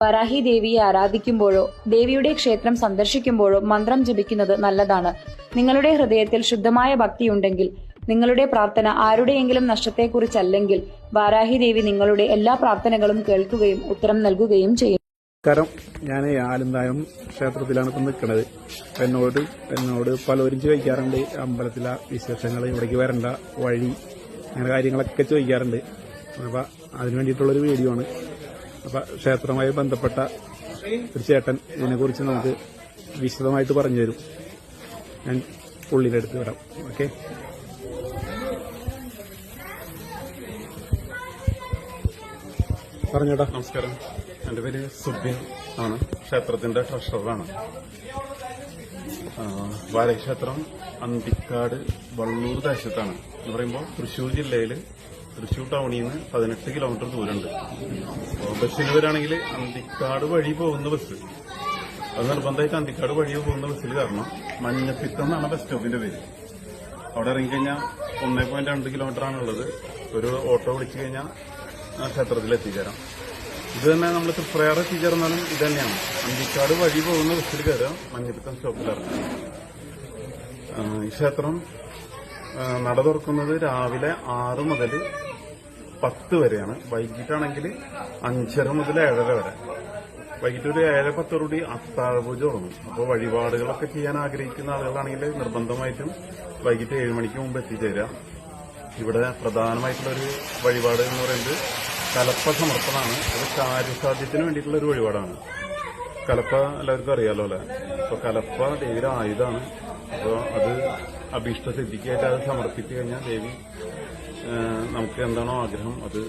വരാഹി ദേവിയെ ആരാധിക്കുമ്പോഴോ ദേവിയുടെ ക്ഷേത്രം സന്ദർശിക്കുമ്പോഴോ മന്ത്രം ജപിക്കുന്നത് നല്ലതാണ്. നിങ്ങളുടെ ഹൃദയത്തിൽ ശുദ്ധമായ ഭക്തിയുണ്ടെങ്കിൽ, നിങ്ങളുടെ പ്രാർത്ഥന ആരുടെയെങ്കിലും നഷ്ടത്തെക്കുറിച്ചല്ലെങ്കിൽ, വാരാഹി ദേവി നിങ്ങളുടെ എല്ലാ പ്രാർത്ഥനകളും കേൾക്കുകയും ഉത്തരം നൽകുകയും ചെയ്യും. ഞാൻ ആലന്തായം ക്ഷേത്രത്തിലാണ് ഇപ്പം നിൽക്കുന്നത്. എന്നോട് പലരും ചോദിക്കാറുണ്ട്, അമ്പലത്തിലെ വിശേഷങ്ങൾ, ഇവിടേക്ക് വരേണ്ട വഴി, അങ്ങനെ കാര്യങ്ങളൊക്കെ ചോദിക്കാറുണ്ട്. അപ്പം അതിനു വേണ്ടിയിട്ടുള്ളൊരു വീഡിയോ ആണ്. അപ്പം ക്ഷേത്രവുമായി ബന്ധപ്പെട്ട ഒരു ചേട്ടൻ ഇതിനെക്കുറിച്ച് നമുക്ക് വിശദമായിട്ട് പറഞ്ഞു തരും. ഞാൻ പുള്ളിയുടെ അടുത്ത് വരാം. ഓക്കെ. പറഞ്ഞോട്ടാ. നമസ്കാരം. എൻ്റെ പേര് സുബിൻ ആണ്. ക്ഷേത്രത്തിന്റെ ട്രഷററാണ്. വാരാഹി ക്ഷേത്രം അന്തിക്കാട് വള്ളൂർ ദേശത്താണ്. എന്ന് പറയുമ്പോൾ തൃശ്ശൂർ ജില്ലയിൽ തൃശ്ശൂർ ടൗണിൽ നിന്ന് 18 കിലോമീറ്റർ ദൂരമുണ്ട്. ബസ്സിന് വരാണെങ്കിൽ അന്തിക്കാട് വഴി പോകുന്ന ബസ്, അത് നിർബന്ധമായിട്ട് അന്തിക്കാട് വഴി പോകുന്ന ബസ്സിൽ കാരണം മഞ്ഞപ്പിത്തം എന്നാണ് ബസ് സ്റ്റോപ്പിന്റെ പേര്. അവിടെ ഇറങ്ങിക്കഴിഞ്ഞാൽ 1.2 കിലോമീറ്റർ ആണുള്ളത്. ഒരു ഓട്ടോ വിളിച്ചു കഴിഞ്ഞാൽ ക്ഷേത്രത്തിൽ എത്തിച്ചേരാം. ഇത് തന്നെ നമ്മൾ തൃപ്രയാർ എത്തിച്ചേർന്നാലും ഇത് തന്നെയാണ്. അന്തിക്കാട് വഴി പോകുന്ന ബസ്സിൽ കയറുക, മഞ്ഞപ്പിത്തം സ്റ്റോപ്പിൽ ഇറങ്ങുക. ഈ ക്ഷേത്രം നട തുറക്കുന്നത് രാവിലെ 6 മുതൽ 10 വരെയാണ്. വൈകിട്ടാണെങ്കിൽ 5:30 മുതൽ 7:30 വരെ. വൈകിട്ട് ഒരു 7:10 അത്താഴപൂജ തുടങ്ങും. അപ്പോൾ വഴിപാടുകളൊക്കെ ചെയ്യാൻ ആഗ്രഹിക്കുന്ന ആളുകളാണെങ്കിൽ നിർബന്ധമായിട്ടും വൈകിട്ട് 7 മണിക്ക് മുമ്പ് എത്തിച്ചേരുക. ഇവിടെ പ്രധാനമായിട്ടുള്ളൊരു വഴിപാട് എന്ന് പറയുന്നത് കലപ്പ സമർപ്പണമാണ്. അത് കാര്യസാധ്യത്തിന് വേണ്ടിയിട്ടുള്ള ഒരു വഴിപാടാണ്. കലപ്പ എല്ലാവർക്കും അറിയാലോ അല്ലെ. അപ്പൊ കലപ്പ ദേവിയുടെ ആയുധമാണ്. അപ്പോൾ അത് അഭീഷ്ടസിദ്ധിക്കായിട്ട് അത് സമർപ്പിച്ചു കഴിഞ്ഞാൽ ദേവി നമുക്ക് എന്താണോ ആഗ്രഹം അത്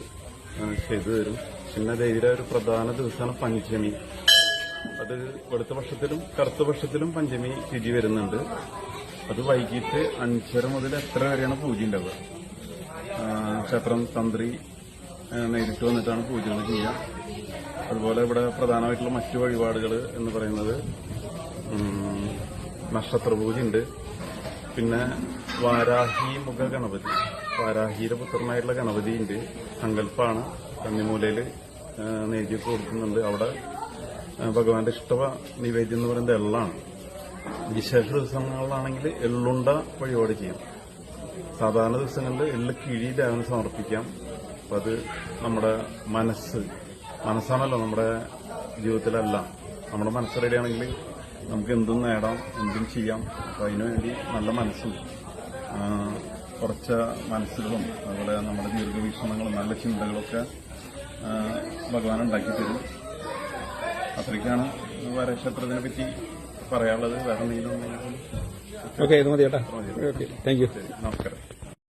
ചെയ്തു തരും. പിന്നെ ദേവിയുടെ ഒരു പ്രധാന ദിവസമാണ് പഞ്ചമി. അത് വെളുത്ത പക്ഷത്തിലും കറുത്ത പക്ഷത്തിലും പഞ്ചമി തിഥി വരുന്നുണ്ട്. അത് വൈകിട്ട് 5:30 മുതൽ 8:30 വരെയാണ് പൂജ ഉണ്ടാവുക. ക്ഷേത്രം തന്ത്രി നേരിട്ട് വന്നിട്ടാണ് പൂജകൾ ചെയ്യുക. അതുപോലെ ഇവിടെ പ്രധാനമായിട്ടുള്ള മറ്റു വഴിപാടുകൾ എന്ന് പറയുന്നത് നക്ഷത്ര പൂജയുണ്ട്. പിന്നെ വാരാഹി മുഖ ഗണപതി, വാരാഹിയുടെ പുത്രനായിട്ടുള്ള ഗണപതി ഉണ്ട്. സങ്കല്പമാണ്. കന്നിമൂലയിൽ നെയ്യൊക്കെ കൊടുക്കുന്നുണ്ട്. അവിടെ ഭഗവാന്റെ ഇഷ്ട നിവേദ്യം എന്ന് പറയുന്നത് എള്ളാണ്. വിശേഷ ദിവസങ്ങളിലാണെങ്കിൽ എള്ളുണ്ട വഴിപാട് ചെയ്യാം. സാധാരണ ദിവസങ്ങളിൽ എള്ള് കിഴി ദേവന് സമർപ്പിക്കാം. അപ്പം അത് നമ്മുടെ മനസ്സാണല്ലോ നമ്മുടെ ജീവിതത്തിലല്ല. നമ്മുടെ മനസ്സ് റെഡിയാണെങ്കിൽ നമുക്ക് എന്തും നേടാം, എന്തും ചെയ്യാം. അപ്പം അതിനുവേണ്ടി നല്ല മനസ്സും കുറച്ച് മനസ്സുകളും അതുപോലെ നമ്മുടെ ദീർഘവീക്ഷണങ്ങളും നല്ല ചിന്തകളൊക്കെ ഭഗവാൻ ഉണ്ടാക്കി തരും. അത്രയ്ക്കാണ് വാരാഹി ക്ഷേത്രത്തിനെ പറ്റി പറയാനുള്ളത്. വേറെ എന്തെങ്കിലും ഓക്കെ, ഇത് മതി ചേട്ടാ. Okay, thank you. നമസ്കാരം.